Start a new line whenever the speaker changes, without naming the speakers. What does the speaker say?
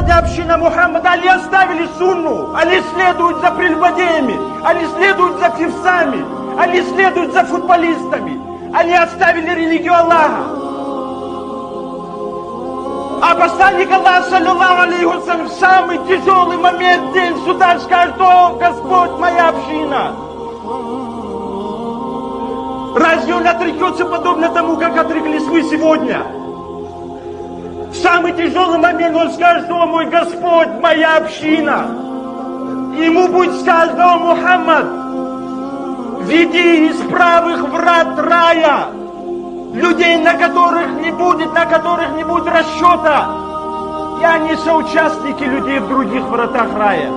сегодня община Мухаммада, они оставили сунну, они следуют за прелюбодеями, они следуют за певцами, они следуют за футболистами, они оставили религию Аллаха. А посланник Аллаха, саллиллаху алейхи ва саллям, в самый тяжелый момент, день суда, скажет: о, Господь, моя община. Разве он отрекется подобно тому, как отреклись вы сегодня? В самый тяжелый момент он скажет: о, мой Господь, моя община. И ему будет сказано: о, Мухаммад, веди из правых врат рая людей, на которых не будет расчета. И они соучастники людей в других вратах рая.